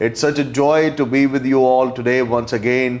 It's such a joy to be with you all today once again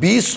20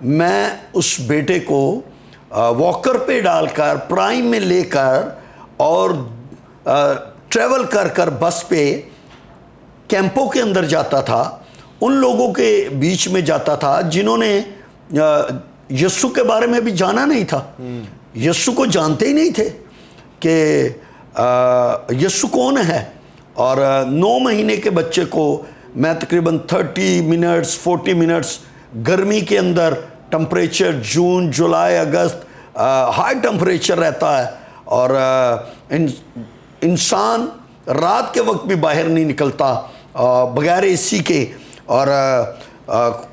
میں اس بیٹے کو Walker پہ ڈال کر پرائم میں لے کر اور ٹریول کر کر بس پہ کیمپوں کے اندر جاتا تھا، ان لوگوں کے بیچ میں جاتا تھا جنہوں نے یسوع کے بارے میں بھی جانا نہیں تھا، یسوع کو جانتے ہی نہیں تھے کہ یسوع کون ہے۔ اور 9 مہینے کے بچے کو میں تقریباً 30 منٹس 40 منٹس گرمی کے اندر، ٹمپریچر جون جولائی اگست ہائی ٹمپریچر رہتا ہے، اور انسان رات کے وقت بھی باہر نہیں نکلتا بغیر اے سی کے، اور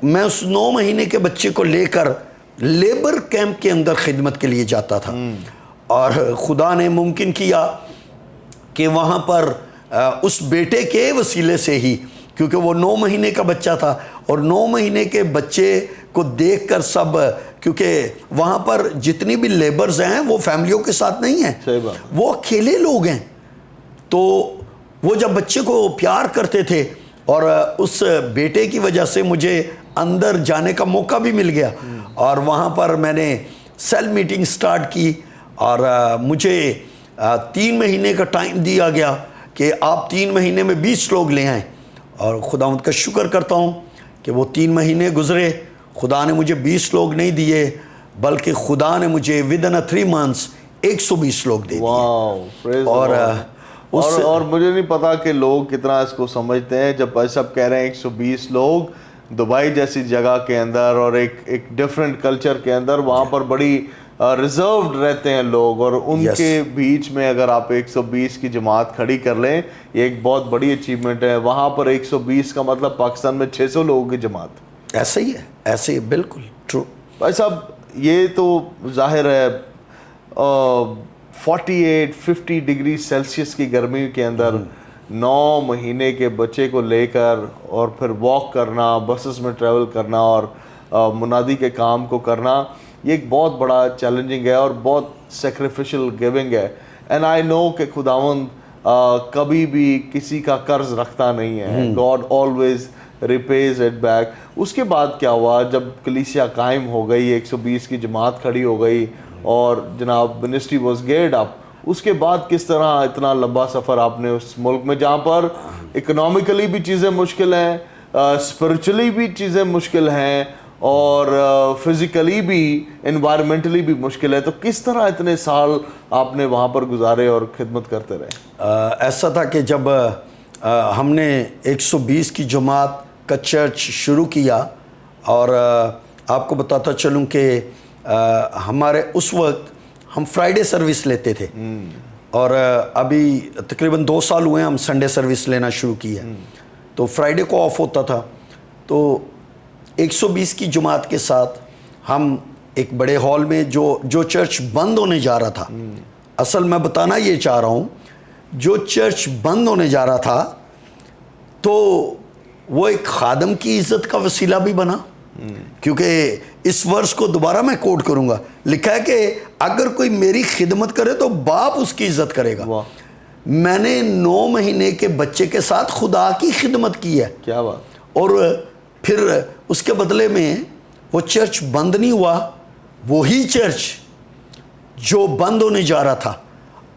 میں اس 9 مہینے کے بچے کو لے کر لیبر کیمپ کے اندر خدمت کے لیے جاتا تھا، اور خدا نے ممکن کیا کہ وہاں پر اس بیٹے کے وسیلے سے ہی، کیونکہ وہ 9 مہینے کا بچہ تھا، اور 9 مہینے کے بچے کو دیکھ کر سب، کیونکہ وہاں پر جتنی بھی لیبرز ہیں وہ فیملیوں کے ساتھ نہیں ہیں، وہ اکیلے لوگ ہیں، تو وہ جب بچے کو پیار کرتے تھے، اور اس بیٹے کی وجہ سے مجھے اندر جانے کا موقع بھی مل گیا، اور وہاں پر میں نے سیل میٹنگ سٹارٹ کی، اور مجھے 3 مہینے کا ٹائم دیا گیا کہ آپ 3 مہینے میں 20 لوگ لے آئیں، اور خداوند کا شکر کرتا ہوں کہ وہ 3 مہینے گزرے، خدا نے مجھے 20 لوگ نہیں دیے، بلکہ خدا نے مجھے within 3 months 120 لوگ دے دیے۔ اور مجھے نہیں پتا کہ لوگ کتنا اس کو سمجھتے ہیں جب بھائی صاحب کہہ رہے ہیں 120 لوگ دبئی جیسی جگہ کے اندر، اور ایک ڈیفرنٹ کلچر کے اندر، وہاں پر بڑی ریزروڈ رہتے ہیں لوگ، اور ان کے بیچ میں اگر آپ 120 کی جماعت کھڑی کر لیں، یہ ایک بہت بڑی اچیومنٹ ہے۔ وہاں پر 120 کا مطلب پاکستان میں 600 لوگوں کی جماعت، ایسے ہی ہے، ایسے ہی، بالکل ٹرو۔ بھائی صاحب یہ تو ظاہر ہے 48-50 ڈگری سیلسیس کی گرمی کے اندر 9 مہینے کے بچے کو لے کر اور پھر واک کرنا، بسز میں ٹریول کرنا، اور منادی کے کام کو کرنا، یہ ایک بہت بڑا چیلنجنگ ہے اور بہت سیکریفیشل گیونگ ہے۔ اینڈ آئی نو کہ خداوند کبھی بھی کسی کا قرض رکھتا نہیں ہے، God always repays it back. اس کے بعد کیا ہوا جب کلیسیا قائم ہو گئی، 120 کی جماعت کھڑی ہو گئی، اور جناب منسٹری واز گیئرڈ اپ، اس کے بعد کس طرح اتنا لمبا سفر آپ نے اس ملک میں جہاں پر اکنامکلی بھی چیزیں مشکل ہیں، اسپرچولی بھی چیزیں مشکل ہیں، اور فزیکلی بھی، انوائرمنٹلی بھی مشکل ہے، تو کس طرح اتنے سال آپ نے وہاں پر گزارے اور خدمت کرتے رہے؟ ایسا تھا کہ جب ہم نے 120 کی جماعت کا چرچ شروع کیا، اور آپ کو بتاتا چلوں کہ ہمارے اس وقت ہم فرائیڈے سروس لیتے تھے، اور ابھی تقریباً 2 سال ہوئے ہم سنڈے سروس لینا شروع کی ہے، تو فرائیڈے کو آف ہوتا تھا، تو 120 کی جماعت کے ساتھ ہم ایک بڑے ہال میں، جو چرچ بند ہونے جا رہا تھا، اصل میں بتانا یہ چاہ رہا ہوں، جو چرچ بند ہونے جا رہا تھا تو وہ ایک خادم کی عزت کا وسیلہ بھی بنا، کیونکہ اس ورس کو دوبارہ میں کوٹ کروں گا، لکھا ہے کہ اگر کوئی میری خدمت کرے تو باپ اس کی عزت کرے گا۔ میں نے 9 مہینے کے بچے کے ساتھ خدا کی خدمت کی ہے، کیا بات! اور پھر اس کے بدلے میں وہ چرچ بند نہیں ہوا، وہی چرچ جو بند ہونے جا رہا تھا،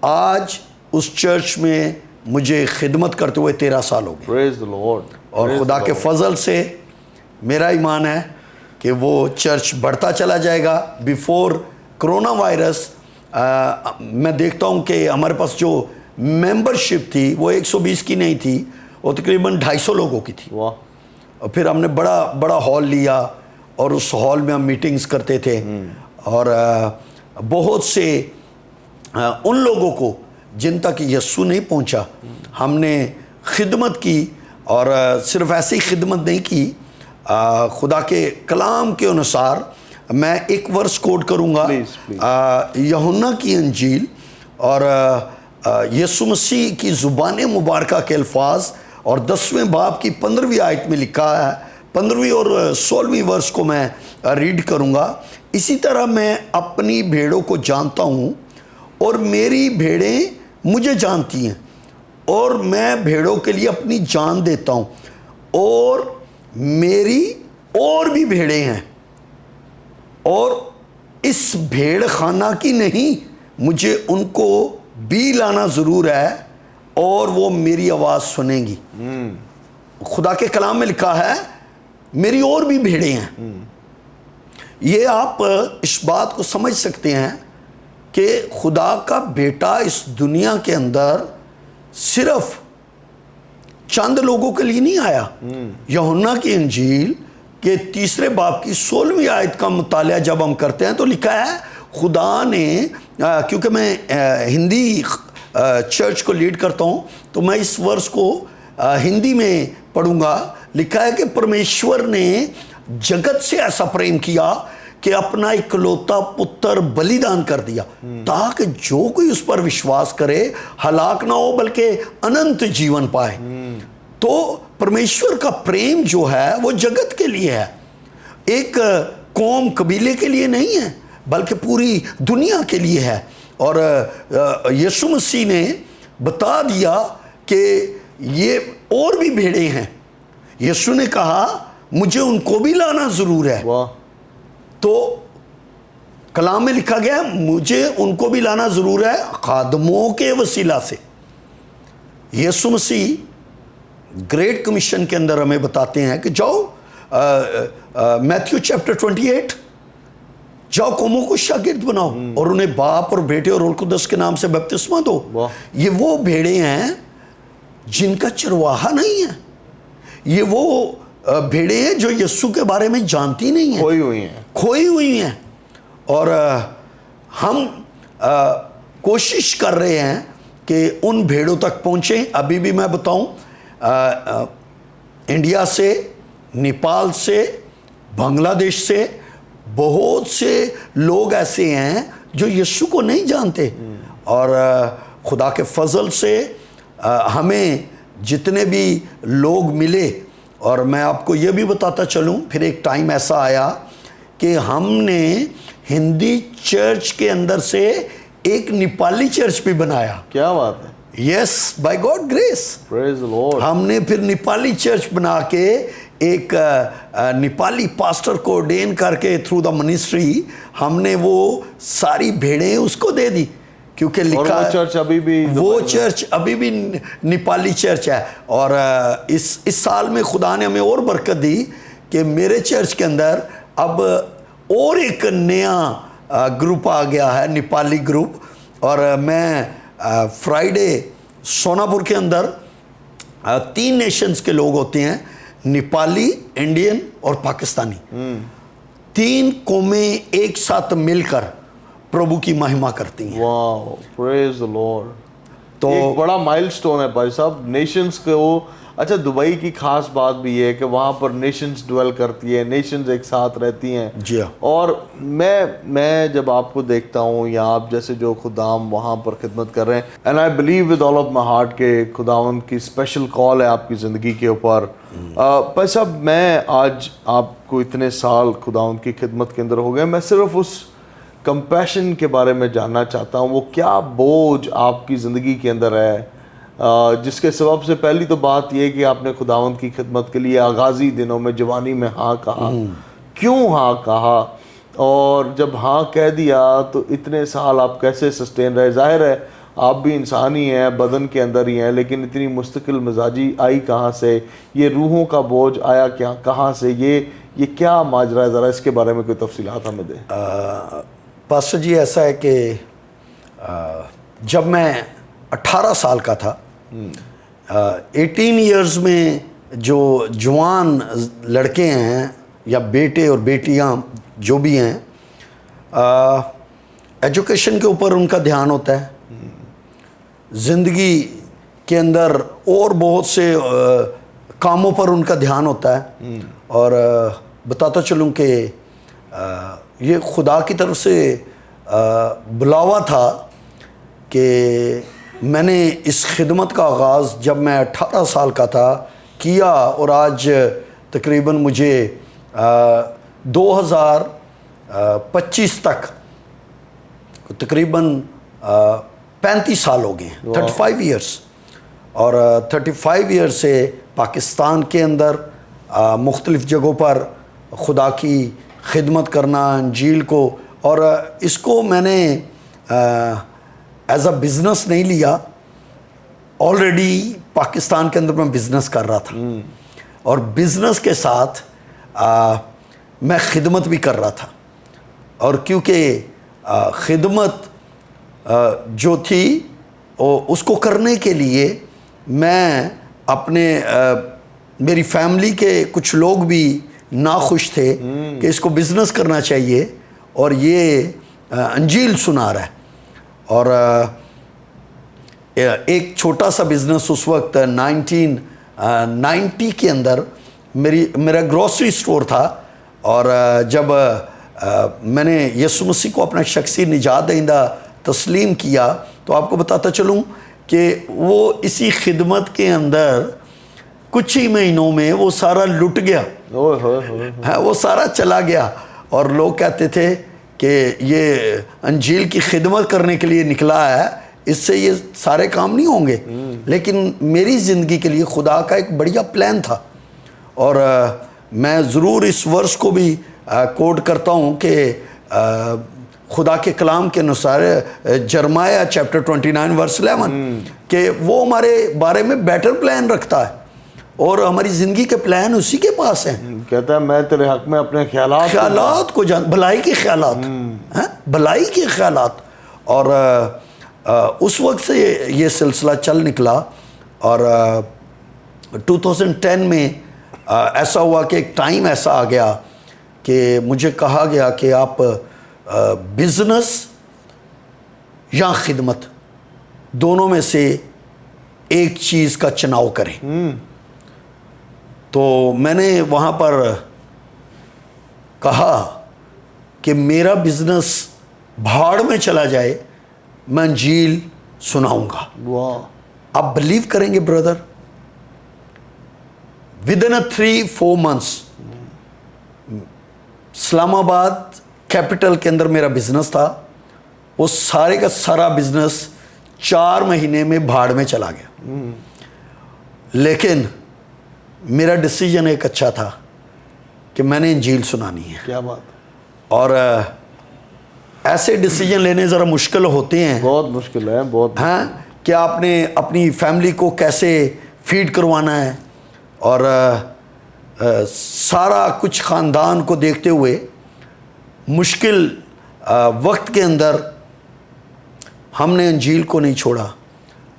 آج اس چرچ میں مجھے خدمت کرتے ہوئے 13 سال ہو گئے، Praise the Lord. اور خدا کے فضل سے میرا ایمان ہے کہ وہ چرچ بڑھتا چلا جائے گا۔ بیفور کرونا وائرس میں دیکھتا ہوں کہ ہمارے پاس جو ممبرشپ تھی وہ 120 کی نہیں تھی، وہ تقریباً 250 لوگوں کی تھی، اور پھر ہم نے بڑا ہال لیا، اور اس ہال میں ہم میٹنگز کرتے تھے، اور بہت سے ان لوگوں کو جن تک یسوع نہیں پہنچا ہم نے خدمت کی، اور صرف ایسی خدمت نہیں کی، خدا کے کلام کے انصار میں ایک ورس کوٹ کروں گا، یوحنا کی انجیل اور یسوع مسیح کی زبان مبارکہ کے الفاظ، اور 10ویں باب کی 15ویں آیت میں لکھا ہے، 15ویں اور 16ویں ورس کو میں ریڈ کروں گا۔ اسی طرح میں اپنی بھیڑوں کو جانتا ہوں، اور میری بھیڑیں مجھے جانتی ہیں، اور میں بھیڑوں کے لیے اپنی جان دیتا ہوں، اور میری اور بھی بھیڑیں ہیں اور اس بھیڑ خانہ کی نہیں، مجھے ان کو بھی لانا ضرور ہے اور وہ میری آواز سنیں گی۔ خدا کے کلام میں لکھا ہے میری اور بھی بھیڑیں ہیں۔ یہ آپ اس بات کو سمجھ سکتے ہیں کہ خدا کا بیٹا اس دنیا کے اندر صرف چند لوگوں کے لیے نہیں آیا۔ یوحنا کی انجیل کے 3 باب کی 16ویں آیت کا مطالعہ جب ہم کرتے ہیں تو لکھا ہے خدا نے، کیونکہ میں ہندی چرچ کو لیڈ کرتا ہوں تو میں اس ورس کو ہندی میں پڑھوں گا۔ لکھا ہے کہ پرمیشور نے جگت سے ایسا پریم کیا کہ اپنا اکلوتا پتر بلیدان کر دیا تاکہ جو کوئی اس پر وشواس کرے ہلاک نہ ہو بلکہ اننت جیون پائے۔ تو پرمیشور کا پریم جو ہے وہ جگت کے لیے ہے، ایک قوم قبیلے کے لیے نہیں ہے بلکہ پوری دنیا کے لیے ہے۔ اور یسوع مسیح نے بتا دیا کہ یہ اور بھی بھیڑیں ہیں۔ یسوع نے کہا مجھے ان کو بھی لانا ضرور ہے۔ تو کلام میں لکھا گیا مجھے ان کو بھی لانا ضرور ہے خادموں کے وسیلہ سے۔ یسوع مسیح گریٹ کمیشن کے اندر ہمیں بتاتے ہیں کہ جاؤ، میتھیو چیپٹر 28، جاؤ قوموں کو شاگرد بناؤ اور انہیں باپ اور بیٹے اور روح القدس کے نام سے بپتسمہ دو۔ یہ وہ بھیڑیں ہیں جن کا چرواہا نہیں ہے، یہ وہ بھیڑیں ہیں جو یسوع کے بارے میں جانتی نہیں ہیں، کھوئی ہوئی ہیں۔ اور ہم کوشش کر رہے ہیں کہ ان بھیڑوں تک پہنچیں۔ ابھی بھی میں بتاؤں، انڈیا سے، نیپال سے، بنگلہ دیش سے بہت سے لوگ ایسے ہیں جو یسوع کو نہیں جانتے، اور خدا کے فضل سے ہمیں جتنے بھی لوگ ملے، اور میں آپ کو یہ بھی بتاتا چلوں، پھر ایک ٹائم ایسا آیا کہ ہم نے ہندی چرچ کے اندر سے ایک نیپالی چرچ بھی بنایا۔ کیا بات ہے! یس، بائی گاڈ گریس، ہم نے پھر نیپالی چرچ بنا کے ایک نیپالی پاسٹر کو ordain کر کے تھرو دا منسٹری ہم نے وہ ساری بھیڑیں اس کو دے دی، کیونکہ لکھا وہ چرچ ابھی بھی نیپالی چرچ ہے۔ اور اس سال میں خدا نے ہمیں اور برکت دی کہ میرے چرچ کے اندر اب اور ایک نیا گروپ آ گیا ہے، نیپالی گروپ، اور میں فرائیڈے سوناپور کے اندر 3 نیشنز کے لوگ ہوتے ہیں، نیپالی، انڈین اور پاکستانی، 3 قومیں ایک ساتھ مل کر پربھو کی مہما کرتی ہیں۔ واو، پریز دی لارڈ۔ تو ایک بڑا مائل سٹون ہے بھائی صاحب نیشنز کو۔ اچھا، دبئی کی خاص بات بھی یہ ہے کہ وہاں پر نیشنز ڈویل کرتی ہیں، نیشنز ایک ساتھ رہتی ہیں۔ جی ہاں۔ اور میں جب آپ کو دیکھتا ہوں یا آپ جیسے جو خدام وہاں پر خدمت کر رہے ہیں، and I believe with all of my heart کہ خداوند کی اسپیشل کال ہے آپ کی زندگی کے اوپر۔ بھائی صاحب، میں آج آپ کو اتنے سال خداوند کی خدمت کے اندر ہو گئے، میں صرف اس کمپیشن کے بارے میں جاننا چاہتا ہوں، وہ کیا بوجھ آپ کی زندگی کے اندر ہے جس کے سبب سے پہلی تو بات یہ کہ آپ نے خداوند کی خدمت کے لیے آغازی دنوں میں جوانی میں ہاں کہا، کیوں ہاں کہا، اور جب ہاں کہہ دیا تو اتنے سال آپ کیسے سسٹین رہے؟ ظاہر ہے آپ بھی انسان ہی ہیں، بدن کے اندر ہی ہیں، لیکن اتنی مستقل مزاجی آئی کہاں سے؟ یہ روحوں کا بوجھ آیا کیا کہاں سے؟ یہ کیا ماجرا ہے؟ ذرا اس کے بارے میں کوئی تفصیلات ہمیں دیں۔ پاسٹر جی، ایسا ہے کہ جب میں 18 سال کا تھا، 18 ایئرز میں جو جوان لڑکے ہیں یا بیٹے اور بیٹیاں جو بھی ہیں، ایجوکیشن کے اوپر ان کا دھیان ہوتا ہے، زندگی کے اندر اور بہت سے کاموں پر ان کا دھیان ہوتا ہے۔ اور بتاتا چلوں کہ یہ خدا کی طرف سے بلاوا تھا کہ میں نے اس خدمت کا آغاز جب میں 18 سال کا تھا کیا، اور آج تقریباً مجھے 2025 تک تقریباً 35 سال ہو گئے ہیں، 35 ایئرس۔ اور 35 ایئر سے پاکستان کے اندر مختلف جگہوں پر خدا کی خدمت کرنا انجیل کو، اور اس کو میں نے ایز اے بزنس نہیں لیا. آلریڈی پاکستان کے اندر میں بزنس کر رہا تھا، اور بزنس کے ساتھ میں خدمت بھی کر رہا تھا. اور کیونکہ خدمت جو تھی اس کو کرنے کے لیے میں اپنے میری فیملی کے کچھ لوگ بھی ناخوش تھے کہ اس کو بزنس کرنا چاہیے اور یہ انجیل سنا رہا ہے. اور ایک چھوٹا سا بزنس اس وقت 1990 کے اندر میرا گروسری سٹور تھا. اور جب میں نے یسوع مسیح کو اپنا شخصی نجات دہندہ تسلیم کیا تو آپ کو بتاتا چلوں کہ وہ اسی خدمت کے اندر کچھ ہی مہینوں میں وہ سارا لٹ گیا، وہ سارا چلا گیا. اور لوگ کہتے تھے کہ یہ انجیل کی خدمت کرنے کے لیے نکلا ہے، اس سے یہ سارے کام نہیں ہوں گے. لیکن میری زندگی کے لیے خدا کا ایک بڑھیا پلان تھا. اور میں ضرور اس ورس کو بھی کوٹ کرتا ہوں کہ خدا کے کلام کے انوسار جرمایا چیپٹر 29 ورس 11 کہ وہ ہمارے بارے میں بیٹر پلان رکھتا ہے اور ہماری زندگی کے پلان اسی کے پاس ہیں. کہتا ہے میں تیرے حق میں اپنے خیالات کو بھلائی کے خیالات، بھلائی کے خیالات. اور اس وقت سے یہ سلسلہ چل نکلا. اور 2010 میں ایسا ہوا کہ ایک ٹائم ایسا آ گیا کہ مجھے کہا گیا کہ آپ بزنس یا خدمت دونوں میں سے ایک چیز کا چناؤ کریں. تو میں نے وہاں پر کہا کہ میرا بزنس بھاڑ میں چلا جائے، میں انجیل سناؤں گا. آپ بلیو کریں گے بردر، ودن 3-4 months اسلام آباد کیپٹل کے اندر میرا بزنس تھا، وہ سارے کا سارا بزنس 4 مہینے میں بھاڑ میں چلا گیا. لیکن میرا ڈیسیجن ایک اچھا تھا کہ میں نے انجیل سنانی ہے. کیا بات. اور ایسے ڈیسیجن لینے ذرا مشکل ہوتے ہیں، بہت مشکل ہے، بہت ہاں، کہ آپ نے اپنی فیملی کو کیسے فیڈ کروانا ہے اور سارا کچھ خاندان کو دیکھتے ہوئے مشکل وقت کے اندر ہم نے انجیل کو نہیں چھوڑا.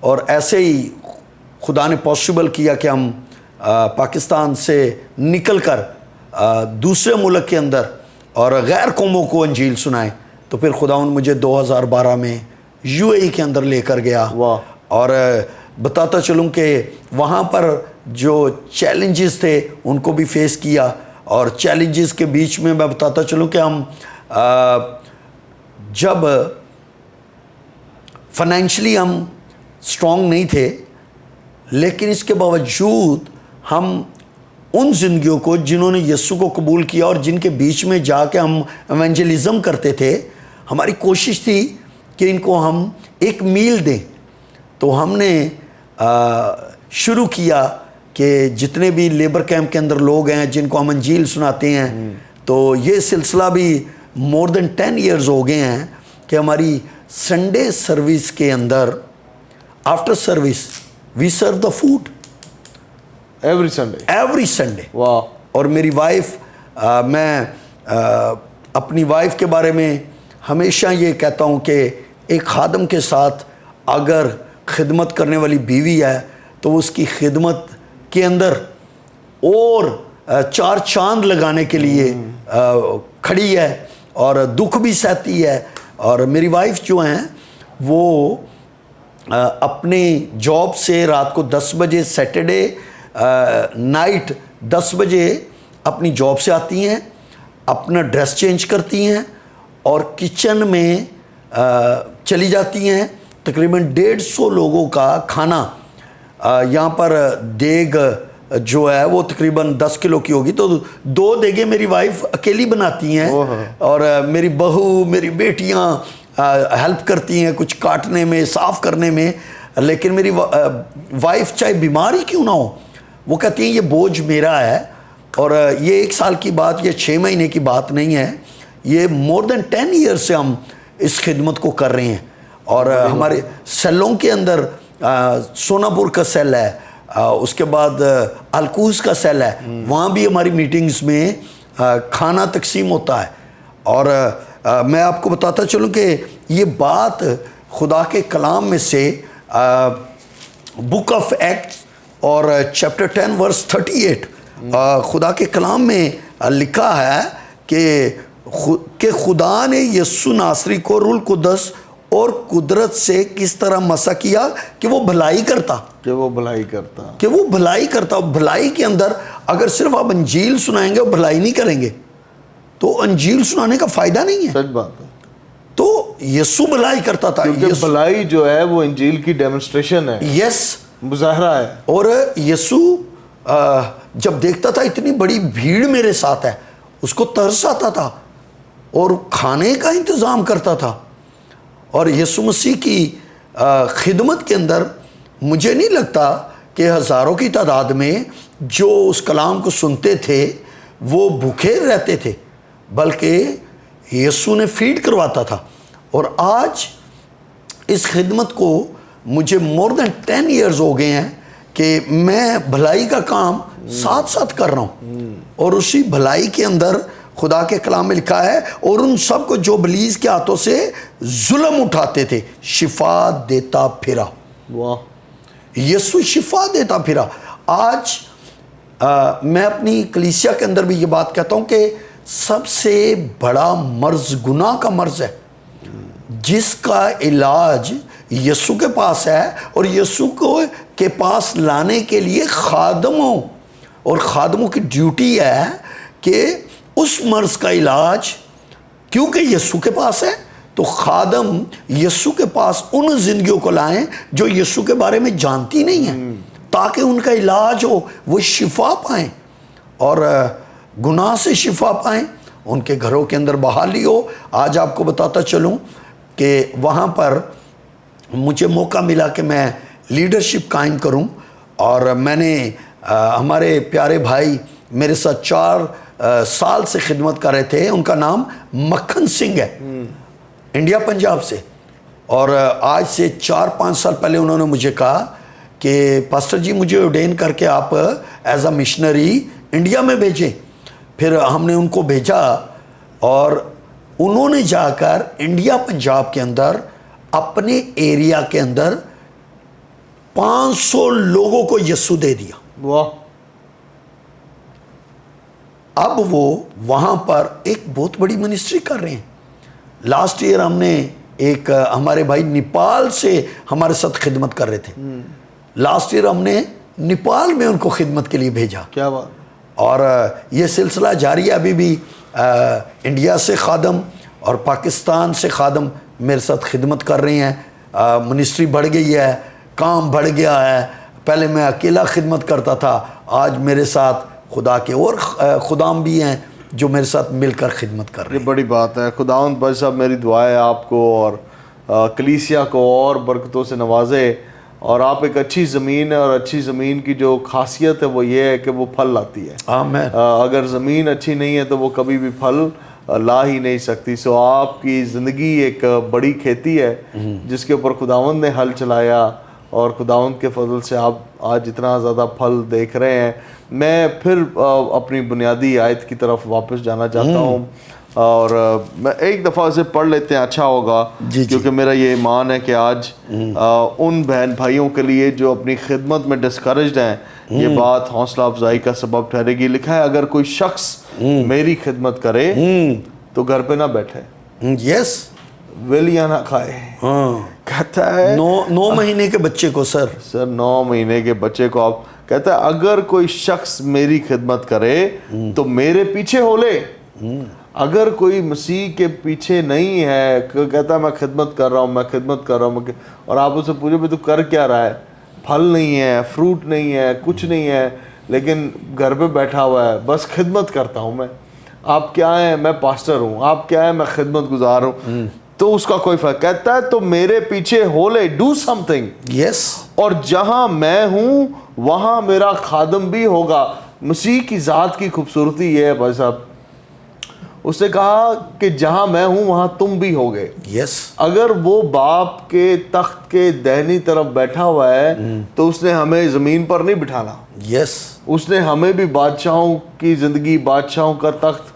اور ایسے ہی خدا نے پاسبل کیا کہ ہم پاکستان سے نکل کر دوسرے ملک کے اندر اور غیر قوموں کو انجیل سنائیں. تو پھر خداوند مجھے 2012 میں UAE کے اندر لے کر گیا. اور بتاتا چلوں کہ وہاں پر جو چیلنجز تھے ان کو بھی فیس کیا. اور چیلنجز کے بیچ میں بتاتا چلوں کہ ہم جب فائنینشلی ہم اسٹرانگ نہیں تھے، لیکن اس کے باوجود ہم ان زندگیوں کو جنہوں نے یسوع کو قبول کیا اور جن کے بیچ میں جا کے ہم ایونجلزم کرتے تھے، ہماری کوشش تھی کہ ان کو ہم ایک میل دیں. تو ہم نے شروع کیا کہ جتنے بھی لیبر کیمپ کے اندر لوگ ہیں جن کو ہم انجیل سناتے ہیں، تو یہ سلسلہ بھی مور دین 10 years ہو گئے ہیں کہ ہماری سنڈے سروس کے اندر after service we serve the food every Sunday. اور میری وائف، میں اپنی وائف کے بارے میں ہمیشہ یہ کہتا ہوں کہ ایک خادم کے ساتھ اگر خدمت کرنے والی بیوی ہے تو اس کی خدمت کے اندر اور 4 چاند لگانے کے لیے کھڑی ہے اور دکھ بھی سہتی ہے. اور میری وائف جو ہیں وہ اپنے جاب سے رات کو 10 بجے سیٹرڈے نائٹ 10 بجے اپنی جاب سے آتی ہیں، اپنا ڈریس چینج کرتی ہیں اور کچن میں چلی جاتی ہیں. تقریباً 150 لوگوں کا کھانا، یہاں پر دیگ جو ہے وہ تقریباً 10 کلو کی ہوگی، تو 2 دیگیں میری وائف اکیلی بناتی ہیں اور میری بہو، میری بیٹیاں ہیلپ کرتی ہیں کچھ کاٹنے میں، صاف کرنے میں. لیکن میری وائف چاہے بیمار ہی کیوں نہ ہو، وہ کہتی ہیں یہ بوجھ میرا ہے اور یہ 1 سال کی بات یا 6 مہینے کی بات نہیں ہے, یہ more than 10 years سے ہم اس خدمت کو کر رہے ہیں. اور ہمارے سیلوں کے اندر سونا پور کا سیل ہے, اس کے بعد الکوز کا سیل ہے, وہاں بھی ہماری میٹنگز میں کھانا تقسیم ہوتا ہے. اور میں آپ کو بتاتا چلوں کہ یہ بات خدا کے کلام میں سے بک آف ایکٹس اور چیپٹر 10 ورس 38 خدا کے کلام میں لکھا ہے کہ خدا نے یسوع ناصری کو روح القدس اور قدرت سے کس طرح مسح کیا کہ وہ بھلائی کرتا, بھلائی کے اندر اگر صرف آپ انجیل سنائیں گے اور بھلائی نہیں کریں گے تو انجیل سنانے کا فائدہ نہیں ہے. سچ بات ہے. تو یسوع بھلائی کرتا تھا, کیونکہ بھلائی جو ہے وہ انجیل کی ڈیمونسٹریشن ہے, یس, مظاہرہ ہے. اور یسوع جب دیکھتا تھا اتنی بڑی بھیڑ میرے ساتھ ہے, اس کو ترس آتا تھا اور کھانے کا انتظام کرتا تھا. اور یسوع مسیح کی خدمت کے اندر مجھے نہیں لگتا کہ ہزاروں کی تعداد میں جو اس کلام کو سنتے تھے وہ بھوکے رہتے تھے, بلکہ یسوع نے فیڈ کرواتا تھا. اور آج اس خدمت کو مجھے more than 10 years ہو گئے ہیں کہ میں بھلائی کا کام ساتھ ساتھ کر رہا ہوں. اور اسی بھلائی کے اندر خدا کے کلام میں لکھا ہے, اور ان سب کو جو ابلیس کے ہاتھوں سے ظلم اٹھاتے تھے شفا دیتا پھرا. واہ, یسوع شفا دیتا پھرا. آج میں اپنی کلیسیا کے اندر بھی یہ بات کہتا ہوں کہ سب سے بڑا مرض گناہ کا مرض ہے, جس کا علاج یسوع کے پاس ہے. اور یسوع کو کے پاس لانے کے لیے خادموں اور خادموں کی ڈیوٹی ہے کہ اس مرض کا علاج, کیونکہ یسوع کے پاس ہے تو خادم یسوع کے پاس ان زندگیوں کو لائیں جو یسوع کے بارے میں جانتی نہیں ہیں, تاکہ ان کا علاج ہو, وہ شفا پائیں اور گناہ سے شفا پائیں, ان کے گھروں کے اندر بحالی ہو. آج آپ کو بتاتا چلوں کہ وہاں پر مجھے موقع ملا کہ میں لیڈرشپ قائم کروں, اور میں نے ہمارے پیارے بھائی میرے ساتھ 4 سال سے خدمت کر رہے تھے, ان کا نام مکھن سنگھ ہے, انڈیا پنجاب سے. اور آج سے 4-5 سال پہلے انہوں نے مجھے کہا کہ پاسٹر جی مجھے ordain کر کے آپ ایز اے مشنری انڈیا میں بھیجیں. پھر ہم نے ان کو بھیجا اور انہوں نے جا کر انڈیا پنجاب کے اندر اپنے ایریا کے اندر 500 لوگوں کو یسوع دے دیا. واہ. اب وہ وہاں پر ایک بہت بڑی منسٹری کر رہے ہیں. لاسٹ ایئر ہم نے ایک ہمارے بھائی نیپال سے ہمارے ساتھ خدمت کر رہے تھے, لاسٹ ایئر ہم نے نیپال میں ان کو خدمت کے لیے بھیجا. کیا بات. اور یہ سلسلہ جاری ہے. ابھی بھی انڈیا سے خادم اور پاکستان سے خادم میرے ساتھ خدمت کر رہے ہیں. منسٹری بڑھ گئی ہے, کام بڑھ گیا ہے. پہلے میں اکیلا خدمت کرتا تھا, آج میرے ساتھ خدا کے اور خدام بھی ہیں جو میرے ساتھ مل کر خدمت کر رہے ہیں. یہ بڑی بات ہے. خداوند بھائی صاحب میری دعا ہے آپ کو اور کلیسیا کو اور برکتوں سے نوازے, اور آپ ایک اچھی زمین ہے, اور اچھی زمین کی جو خاصیت ہے وہ یہ ہے کہ وہ پھل لاتی ہے. آمین. اگر زمین اچھی نہیں ہے تو وہ کبھی بھی پھل لا ہی نہیں سکتی. سو آپ کی زندگی ایک بڑی کھیتی ہے جس کے اوپر خداوند نے ہل چلایا, اور خداوند کے فضل سے آپ آج اتنا زیادہ پھل دیکھ رہے ہیں. میں پھر اپنی بنیادی آیت کی طرف واپس جانا چاہتا ہوں, اور میں ایک دفعہ اسے پڑھ لیتے ہیں, اچھا ہوگا, کیونکہ میرا یہ ایمان ہے کہ آج ان بہن بھائیوں کے لیے جو اپنی خدمت میں ڈسکریجڈ ہیں یہ بات حوصلہ افزائی کا سبب ٹھہرے گی. لکھا ہے اگر کوئی شخص میری خدمت کرے تو گھر پہ نہ بیٹھے, یس, ویلیاں نہ کھائے. کہتا ہے 9 مہینے کے بچے کو سر 9 مہینے کے بچے کو آپ, کہتا ہے اگر کوئی شخص میری خدمت کرے تو میرے پیچھے ہو لے. اگر کوئی مسیح کے پیچھے نہیں ہے, کہتا ہے میں خدمت کر رہا ہوں, میں خدمت کر رہا ہوں, اور آپ اسے پوچھو بھی تو کر کیا رہا ہے, پھل نہیں ہے, فروٹ نہیں ہے, کچھ نہیں ہے, لیکن گھر پہ بیٹھا ہوا ہے, بس خدمت کرتا ہوں میں. آپ کیا ہیں؟ میں پاسٹر ہوں. آپ کیا ہیں؟ میں خدمت گزار ہوں. تو اس کا کوئی فرق. کہتا ہے تو میرے پیچھے ہو لے, ڈو سم تھنگ. یس. اور جہاں میں ہوں وہاں میرا خادم بھی ہوگا. مسیح کی ذات کی خوبصورتی یہ ہے بھائی صاحب, اس نے کہا کہ جہاں میں ہوں وہاں تم بھی ہوگے. یس. اگر وہ باپ کے تخت کے دہنی طرف بیٹھا ہوا ہے تو اس نے ہمیں زمین پر نہیں بٹھانا. یس. اس نے ہمیں بھی بادشاہوں کی زندگی, بادشاہوں کا تخت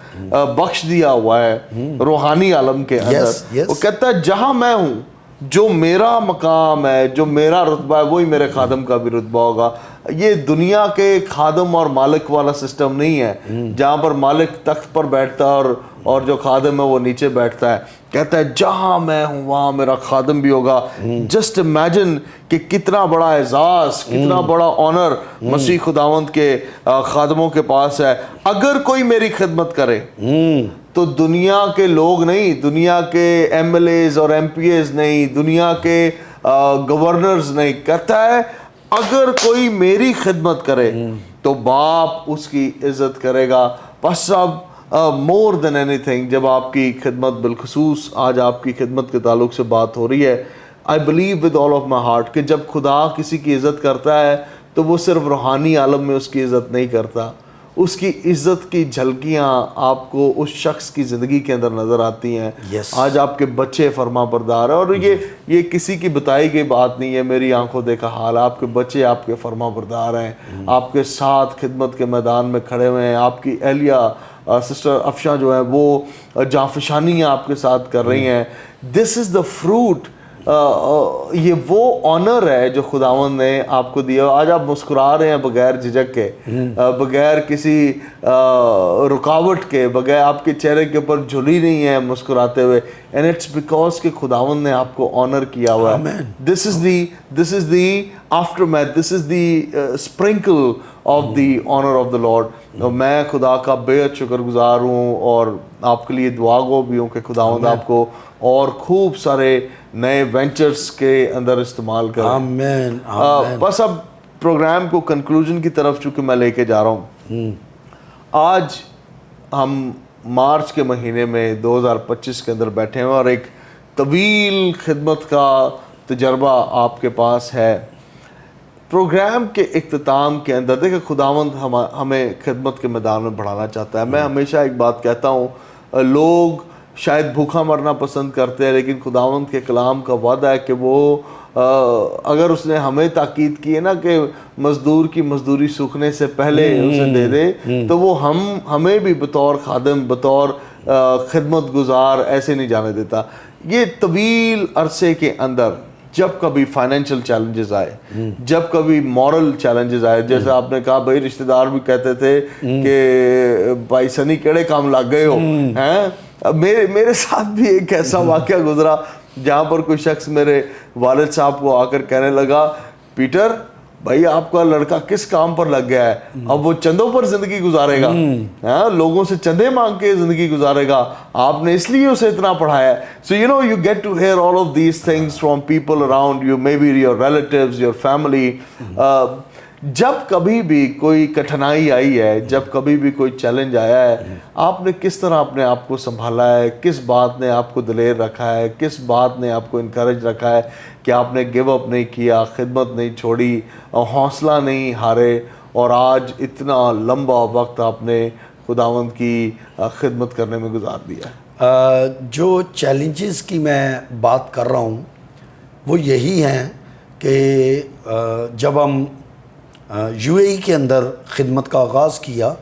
بخش دیا ہوا ہے روحانی عالم کے اندر. وہ کہتا ہے جہاں میں ہوں, جو میرا مقام ہے, جو میرا رتبہ ہے, وہی میرے خادم کا بھی رتبہ ہوگا. یہ دنیا کے خادم اور مالک والا سسٹم نہیں ہے جہاں پر مالک تخت پر بیٹھتا ہے اور جو خادم ہے وہ نیچے بیٹھتا ہے. کہتا ہے جہاں میں ہوں وہاں میرا خادم بھی ہوگا. جسٹ امیجن کہ کتنا بڑا اعزاز, کتنا بڑا آنر مسیح خداوند کے خادموں کے پاس ہے. اگر کوئی میری خدمت کرے تو دنیا کے لوگ نہیں, دنیا کے ایم ایل ایز اور ایم پی ایز نہیں, دنیا کے گورنرز نہیں. کہتا ہے اگر کوئی میری خدمت کرے تو باپ اس کی عزت کرے گا. بس اب مور دین اینی تھنگ, جب آپ کی خدمت, بالخصوص آج آپ کی خدمت کے تعلق سے بات ہو رہی ہے, I believe with all of my heart کہ جب خدا کسی کی عزت کرتا ہے تو وہ صرف روحانی عالم میں اس کی عزت نہیں کرتا, اس کی عزت کی جھلکیاں آپ کو اس شخص کی زندگی کے اندر نظر آتی ہیں. آج آپ کے بچے فرما بردار ہیں, اور یہ کسی کی بتائی گئی بات نہیں ہے, میری آنکھوں دیکھا حال. آپ کے بچے آپ کے فرما بردار ہیں, آپ کے ساتھ خدمت کے میدان میں کھڑے ہوئے ہیں. آپ کی اہلیہ سسٹر افشاں جو ہے وہ جانفشانیاں آپ کے ساتھ کر رہی ہیں. دس از دا فروٹ. یہ وہ آنر ہے جو خداوند نے آپ کو دیا. آج آپ مسکرا رہے ہیں بغیر جھجک کے, بغیر کسی رکاوٹ کے, بغیر آپ کے چہرے کے اوپر جھلی نہیں ہے مسکراتے ہوئے. اینڈ اٹس بیکاز کہ خداوند نے آپ کو آنر کیا ہوا ہے. This is the aftermath, this is the sprinkle of the honour of the Lord. میں خدا کا بے حد شکر گزار ہوں اور آپ کے لیے دعا گو بھی ہوں کہ خداوند آپ کو اور خوب سارے نئے وینچرز کے اندر استعمال کریں. آمین. بس اب پروگرام کو کنکلوژن کی طرف چونکہ میں لے کے جا رہا ہوں. آج ہم مارچ کے مہینے میں 2025 کے اندر بیٹھے ہیں اور ایک طویل خدمت کا تجربہ آپ کے پاس ہے. پروگرام کے اختتام کے اندر دیکھیں خداوند ہمیں خدمت کے میدان میں بڑھانا چاہتا ہے. میں ہمیشہ ایک بات کہتا ہوں, لوگ شاید بھوکا مرنا پسند کرتے ہیں, لیکن خداوند کے کلام کا وعدہ ہے کہ وہ اگر اس نے ہمیں تاکید کی ہے نا کہ مزدور کی مزدوری سوکھنے سے پہلے اسے دے دے, تو وہ ہمیں بھی بطور خادم, بطور خدمت گزار ایسے نہیں جانے دیتا. یہ طویل عرصے کے اندر جب کبھی فائنینشیل چیلنجز آئے, جب کبھی مورل چیلنجز آئے, جیسے آپ نے کہا بھائی رشتہ دار بھی کہتے تھے کہ بھائی سنی کیڑے کام لگ گئے ہو ہیں. میرے ساتھ بھی ایک ایسا واقعہ گزرا جہاں پر کوئی شخص میرے والد صاحب کو آ کر کہنے لگا, پیٹر بھائی آپ کا لڑکا کس کام پر لگ گیا ہے, اب وہ چندوں پر زندگی گزارے گا, لوگوں سے چندے مانگ کے زندگی گزارے گا, آپ نے اس لیے اسے اتنا پڑھایا ہے. So you know you get to hear all of these things from people around you, maybe your relatives, your family. جب کبھی بھی کوئی کٹھنائی آئی ہے, جب کبھی بھی کوئی چیلنج آیا ہے, آپ نے کس طرح اپنے آپ کو سنبھالا ہے, کس بات نے آپ کو دلیر رکھا ہے, کس بات نے آپ کو انکریج رکھا ہے کہ آپ نے گیو اپ نہیں کیا, خدمت نہیں چھوڑی, حوصلہ نہیں ہارے, اور آج اتنا لمبا وقت آپ نے خداوند کی خدمت کرنے میں گزار دیا؟ جو چیلنجز کی میں بات کر رہا ہوں وہ یہی ہیں کہ جب ہم یو اے ای کے اندر خدمت کا آغاز کیا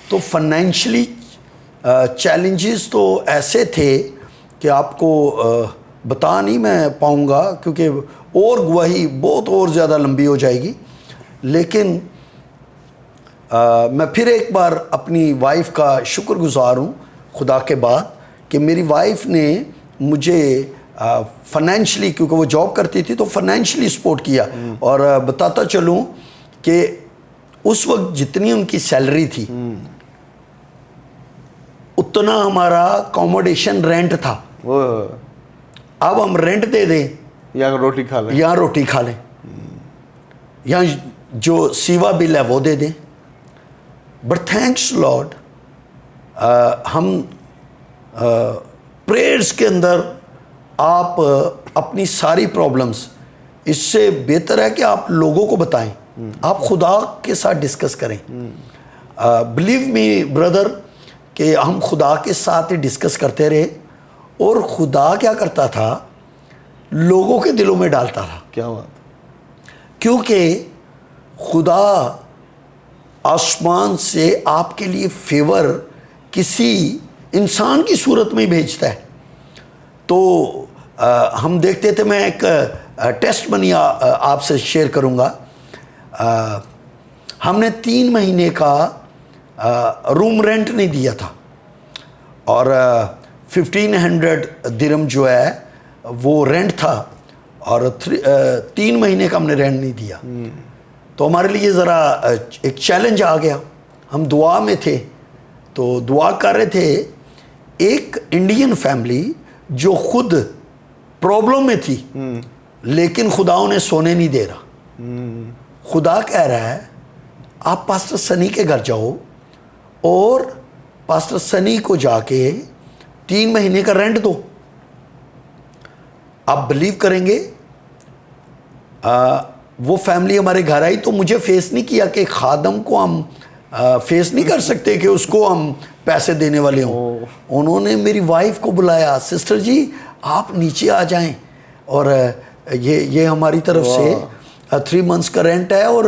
تو فائنینشلی چیلنجز تو ایسے تھے کہ آپ کو بتا نہیں میں پاؤں گا, کیونکہ اور گواہی بہت اور زیادہ لمبی ہو جائے گی. لیکن میں پھر ایک بار اپنی وائف کا شکر گزار ہوں خدا کے بعد کہ میری وائف نے مجھے فائنینشلی, کیونکہ وہ جاب کرتی تھی تو فائنینشلی سپورٹ کیا. اور بتاتا چلوں کہ اس وقت جتنی ان کی سیلری تھی اتنا ہمارا اکوموڈیشن رینٹ تھا. اب ہم رینٹ دے دیں یا روٹی کھا لیں, یا روٹی کھا لیں, یا جو سیوا بل ہے وہ دے دیں. بٹ تھینکس لارڈ ہم پریئرز کے اندر آپ اپنی ساری پرابلمز, اس سے بہتر ہے کہ آپ لوگوں کو بتائیں, آپ خدا کے ساتھ ڈسکس کریں. بلیو می بردر کہ ہم خدا کے ساتھ ڈسکس کرتے رہے اور خدا کیا کرتا تھا لوگوں کے دلوں میں ڈالتا تھا. کیا بات. کیونکہ خدا آسمان سے آپ کے لیے فیور کسی انسان کی صورت میں بھیجتا ہے. تو ہم دیکھتے تھے, میں ایک ٹیسٹ منی آپ سے شیئر کروں گا. ہم نے 3 مہینے کا روم رینٹ نہیں دیا تھا اور 1500 درہم جو ہے وہ رینٹ تھا اور 3 مہینے کا ہم نے رینٹ نہیں دیا. تو ہمارے لیے ذرا ایک چیلنج آ گیا. ہم دعا میں تھے تو دعا کر رہے تھے. ایک انڈین فیملی جو خود پرابلم میں تھی لیکن خدا انہیں سونے نہیں دے رہا. خدا کہہ رہا ہے آپ پاسٹر سنی کے گھر جاؤ اور پاسٹر سنی کو جا کے 3 مہینے کا رینٹ دو. آپ بلیو کریں گے وہ فیملی ہمارے گھر آئی تو مجھے فیس نہیں کیا کہ خادم کو ہم فیس نہیں کر سکتے کہ اس کو ہم پیسے دینے والے ہوں. انہوں نے میری وائف کو بلایا, سسٹر جی آپ نیچے آ جائیں اور یہ ہماری طرف سے 3 months کا رینٹ ہے اور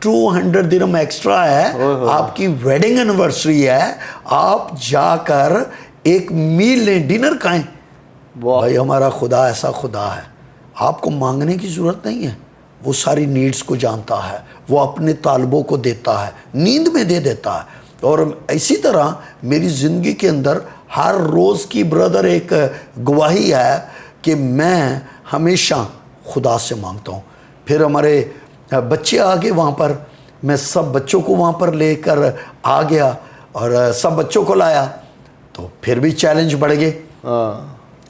200 درہم ایکسٹرا ہے, آپ کی ویڈنگ اینیورسری ہے, آپ جا کر ایک میل لیں, ڈنر کھائیں. بھائی ہمارا خدا ایسا خدا ہے, آپ کو مانگنے کی ضرورت نہیں ہے, وہ ساری نیڈز کو جانتا ہے, وہ اپنے طالبوں کو دیتا ہے, نیند میں دے دیتا ہے. اور اسی طرح میری زندگی کے اندر ہر روز کی بردر ایک گواہی ہے کہ میں ہمیشہ خدا سے مانگتا ہوں. پھر ہمارے بچے آ گئے وہاں پر, میں سب بچوں کو وہاں پر لے کر آ گیا اور سب بچوں کو لایا تو پھر بھی چیلنج بڑھ گئے.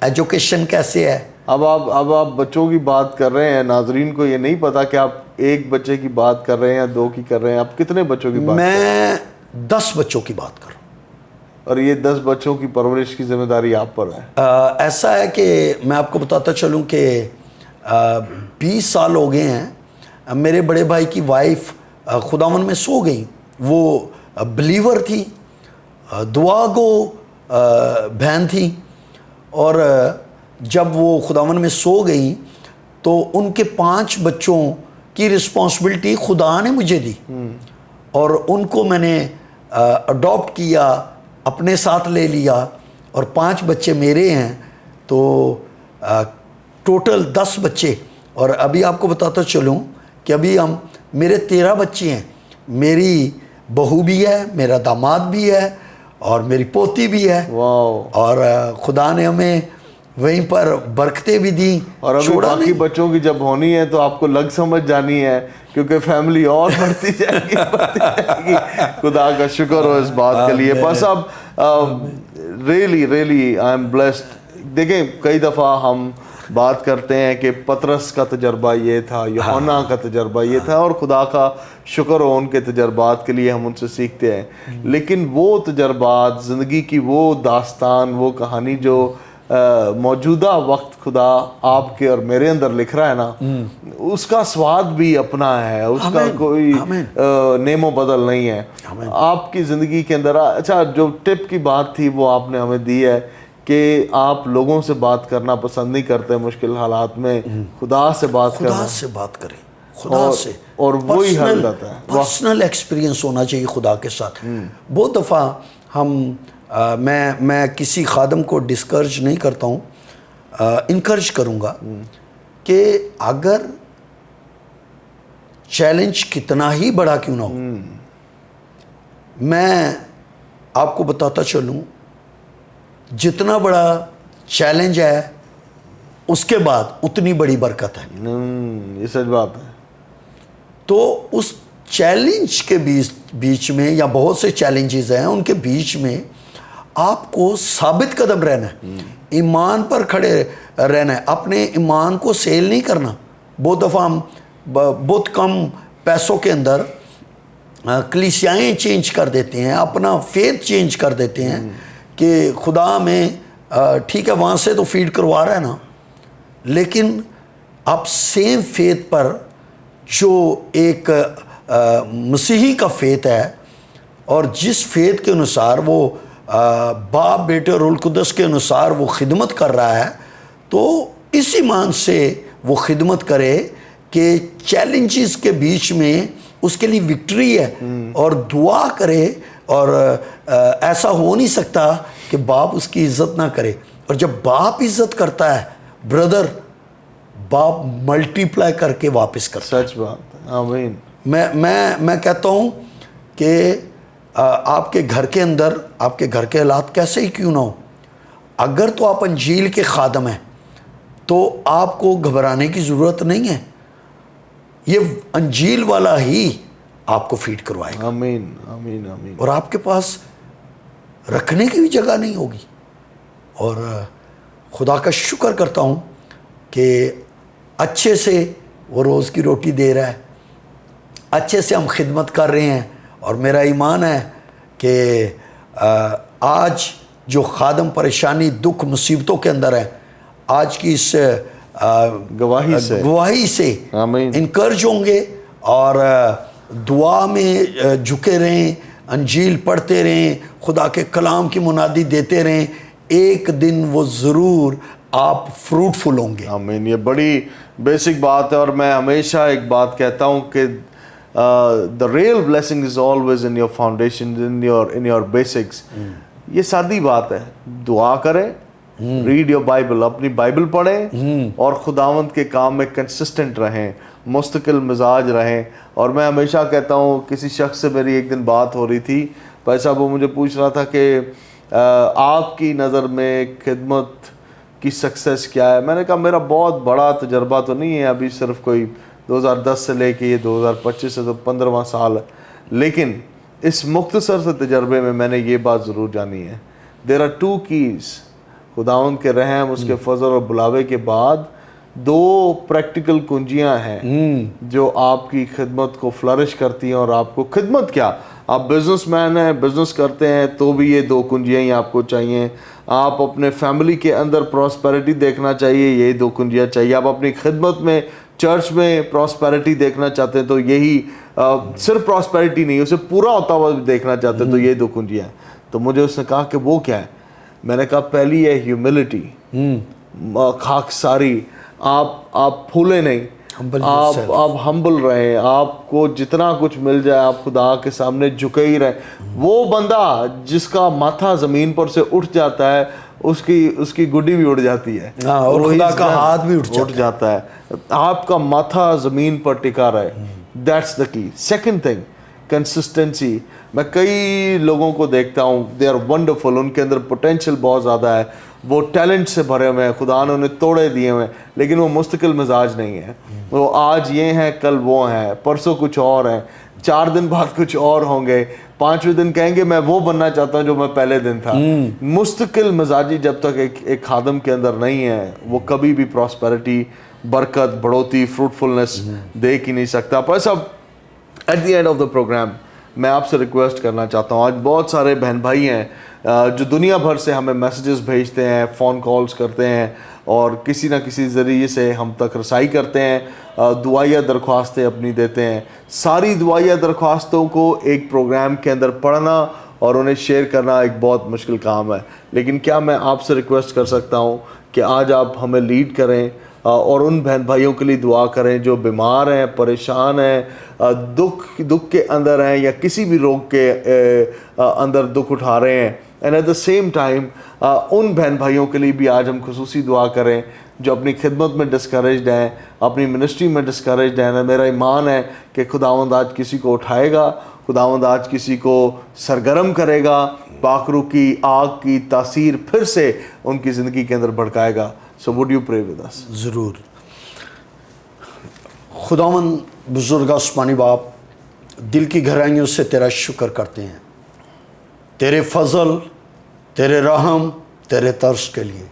ایجوکیشن کیسے ہے. اب آپ بچوں کی بات کر رہے ہیں, ناظرین کو یہ نہیں پتا کہ آپ ایک بچے کی بات کر رہے ہیں یا 2 کی کر رہے ہیں, آپ کتنے بچوں کی بات کر رہے ہیں؟ میں 10 بچوں کی بات کر رہا ہوں. اور یہ 10 بچوں کی پرورش کی ذمہ داری آپ پر ہے. ایسا ہے کہ میں آپ کو بتاتا چلوں کہ 20 سال ہو گئے ہیں. میرے بڑے بھائی کی وائف خداوند میں سو گئی, وہ بلیور تھی, دعا گو بہن تھی, اور جب وہ خداوند میں سو گئی تو ان کے 5 بچوں کی رسپانسبلٹی خدا نے مجھے دی اور ان کو میں نے اڈاپٹ کیا, اپنے ساتھ لے لیا اور 5 بچے میرے ہیں. تو ٹوٹل 10 بچے. اور ابھی آپ کو بتاتا چلوں کہ ابھی میرے 13 بچے ہیں. میری بہو بھی ہے, میرا داماد بھی ہے اور میری پوتی بھی ہے. اور خدا نے ہمیں وہیں پر برکتیں بھی دیں. اور ابھی باقی بچوں کی جب ہونی ہے تو آپ کو لگ سمجھ جانی ہے کیونکہ فیملی اور بڑھتی جائے گی. خدا کا شکر ہو اس بات کے لیے. بس اب ریئلی آئی ایم بلیسڈ. دیکھیں کئی دفعہ ہم بات کرتے ہیں کہ پطرس کا تجربہ یہ تھا, یوحنا کا تجربہ یہ تھا, اور خدا کا شکر ہو ان کے تجربات کے لیے ہم ان سے سیکھتے ہیں. لیکن وہ تجربات, زندگی کی وہ داستان, وہ کہانی جو موجودہ وقت خدا آپ کے اور میرے اندر لکھ رہا ہے نا, اس کا سواد بھی اپنا ہے, اس کا کوئی نیم و بدل نہیں ہے آپ کی زندگی کے اندر. اچھا, جو ٹپ کی بات تھی وہ آپ نے ہمیں دی ہے کہ آپ لوگوں سے بات کرنا پسند نہیں کرتے مشکل حالات میں, خدا سے بات کریں, خدا سے اور وہی حل رہتا ہے. پرسنل ایکسپیرینس ہونا چاہیے خدا کے ساتھ. بہت دفعہ میں کسی خادم کو ڈسکرج نہیں کرتا ہوں, انکرج کروں گا کہ اگر چیلنج کتنا ہی بڑا کیوں نہ ہو, میں آپ کو بتاتا چلوں جتنا بڑا چیلنج ہے اس کے بعد اتنی بڑی برکت ہے. یہ سچ بات ہے. تو اس چیلنج کے بیچ میں, یا بہت سے چیلنجز ہیں ان کے بیچ میں آپ کو ثابت قدم رہنا ہے, ایمان پر کھڑے رہنا ہے, اپنے ایمان کو سیل نہیں کرنا. بہت دفعہ ہم بہت کم پیسوں کے اندر کلیسیائیں چینج کر دیتے ہیں, اپنا فیتھ چینج کر دیتے ہیں کہ خدا میں ٹھیک ہے وہاں سے تو فیڈ کروا رہا ہے نا, لیکن آپ سیم فیتھ پر جو ایک مسیحی کا فیتھ ہے اور جس فیت کے انوسار وہ باپ بیٹے اور روح القدس کے انوسار وہ خدمت کر رہا ہے، تو اس ایمان سے وہ خدمت کرے کہ چیلنجز کے بیچ میں اس کے لیے وکٹری ہے، اور دعا کرے. اور ایسا ہو نہیں سکتا کہ باپ اس کی عزت نہ کرے. اور جب باپ عزت کرتا ہے بردر، باپ ملٹی پلائی کر کے واپس کرتا ہے. سچ بات ہے. آمین. میں کہتا ہوں کہ آپ کے گھر کے اندر، آپ کے گھر کے حالات کیسے ہی کیوں نہ ہو، اگر تو آپ انجیل کے خادم ہیں تو آپ کو گھبرانے کی ضرورت نہیں ہے. یہ انجیل والا ہی آپ کو فیڈ کروائے گا. آمین آمین آمین. اور آپ کے پاس رکھنے کی بھی جگہ نہیں ہوگی. اور خدا کا شکر کرتا ہوں کہ اچھے سے وہ روز کی روٹی دے رہا ہے، اچھے سے ہم خدمت کر رہے ہیں. اور میرا ایمان ہے کہ آج جو خادم پریشانی، دکھ، مصیبتوں کے اندر ہے، آج کی اس گواہی سے انکرج ہوں گے اور دعا میں جھکے رہیں، انجیل پڑھتے رہیں، خدا کے کلام کی منادی دیتے رہیں. ایک دن وہ ضرور آپ فروٹفل ہوں گے. آمین. یہ بڑی بیسک بات ہے، اور میں ہمیشہ ایک بات کہتا ہوں کہ the real blessing is always in your foundation, in your basics. یہ سادی بات ہے. دعا کریں، ریڈ یور بائبل، اپنی بائبل پڑھیں اور خداوند کے کام میں کنسسٹنٹ رہیں، مستقل مزاج رہیں. اور میں ہمیشہ کہتا ہوں، کسی شخص سے میری ایک دن بات ہو رہی تھی، بھائی صاحب وہ مجھے پوچھ رہا تھا کہ آپ کی نظر میں خدمت کی سکسیس کیا ہے. میں نے کہا میرا بہت بڑا تجربہ تو نہیں ہے، ابھی صرف کوئی 2010 سے لے کے یہ 2025 سے تو 15واں سال ہے، لیکن اس مختصر سے تجربے میں میں نے یہ بات ضرور جانی ہے. There are 2 keys. خداوند کے رحم، اس کے فضل اور بلاوے کے بعد 2 پریکٹیکل کنجیاں ہیں جو آپ کی خدمت کو فلرش کرتی ہیں. اور آپ کو خدمت کیا، آپ بزنس مین ہیں، بزنس کرتے ہیں تو بھی یہ 2 کنجیاں ہی آپ کو چاہیے. آپ اپنے فیملی کے اندر پراسپیرٹی دیکھنا چاہیے، یہی 2 کنجیاں چاہیے. آپ اپنی خدمت میں، چرچ میں پراسپیرٹی دیکھنا چاہتے ہیں تو یہی، صرف پراسپیرٹی نہیں، اسے پورا ہوتا ہوا دیکھنا چاہتے ہیں تو یہ 2 کنجیاں ہیں. تو مجھے اس نے کہا کہ وہ کیا ہے؟ میں نے کہا پہلی ہے ہیوملٹی، خاکساری. آپ پھولے نہیں، آپ ہمبل رہیں، آپ کو جتنا کچھ مل جائے آپ خدا کے سامنے جھکے ہی رہیں. وہ بندہ جس کا ماتھا زمین پر سے اٹھ جاتا ہے، اس کی گڈی بھی اڑ جاتی ہے اور خدا کا ہاتھ بھی اٹھ جاتا ہے. آپ کا ماتھا زمین پر ٹکا رہے. دیٹس دا کی. Second thing, consistency. میں کئی لوگوں کو دیکھتا ہوں، دے آر ونڈرفل، ان کے اندر پوٹینشیل بہت زیادہ ہے، وہ ٹیلنٹ سے بھرے ہوئے ہیں، خدا نے انہیں توڑے دیے ہوئے ہیں، لیکن وہ مستقل مزاج نہیں ہے. وہ آج یہ ہیں، کل وہ ہیں، پرسوں کچھ اور ہیں، 4 دن بعد کچھ اور ہوں گے، 5ویں دن کہیں گے میں وہ بننا چاہتا ہوں جو میں پہلے دن تھا. مستقل مزاجی جب تک ایک خادم کے اندر نہیں ہے، وہ کبھی بھی پراسپیرٹی، برکت، بڑھوتی، فروٹفلنس دیکھ ہی نہیں سکتا. پر سب at the end of the programme میں آپ سے ریکویسٹ کرنا چاہتا ہوں، آج بہت سارے بہن بھائی ہیں جو دنیا بھر سے ہمیں میسیجز بھیجتے ہیں، فون کالز کرتے ہیں اور کسی نہ کسی ذریعے سے ہم تک رسائی کرتے ہیں، دعائیہ درخواستیں اپنی دیتے ہیں. ساری دعائیہ درخواستوں کو ایک پروگرام کے اندر پڑھنا اور انہیں شیئر کرنا ایک بہت مشکل کام ہے. لیکن کیا میں آپ سے ریکویسٹ کر سکتا ہوں کہ آج آپ ہمیں لیڈ کریں اور ان بہن بھائیوں کے لیے دعا کریں جو بیمار ہیں، پریشان ہیں، دکھ کے اندر ہیں یا کسی بھی روگ کے اندر دکھ اٹھا رہے ہیں. And at the same time ان بہن بھائیوں کے لیے بھی آج ہم خصوصی دعا کریں جو اپنی خدمت میں ڈسکریجڈ ہیں، اپنی منسٹری میں ڈسکریجڈ ہیں. میرا ایمان ہے کہ خداوند آج کسی کو اٹھائے گا، خداوند آج کسی کو سرگرم کرے گا، پاک روح کی آگ کی تاثیر پھر سے ان کی زندگی کے اندر بھڑکائے گا. So would you pray with us? ضرور. خداوند بزرگ آسمانی باپ، دل کی گہرائیوں سے تیرا شکر کرتے ہیں، تیرے فضل، تیرے رحم، تیرے ترس کے لیے،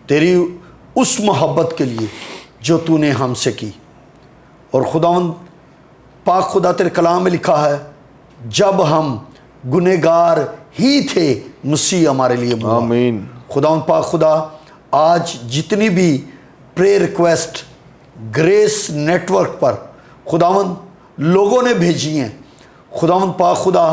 تیری اس محبت کے لیے جو تو نے ہم سے کی. اور خداوند پاک خدا تیرے کلام میں لکھا ہے جب ہم گنہگار ہی تھے مسیح ہمارے لیے موا. آمین. خداوند پاک خدا آج جتنی بھی پرے ریکویسٹ گریس نیٹ ورک پر خداوند لوگوں نے بھیجی ہیں، خداوند پاک خدا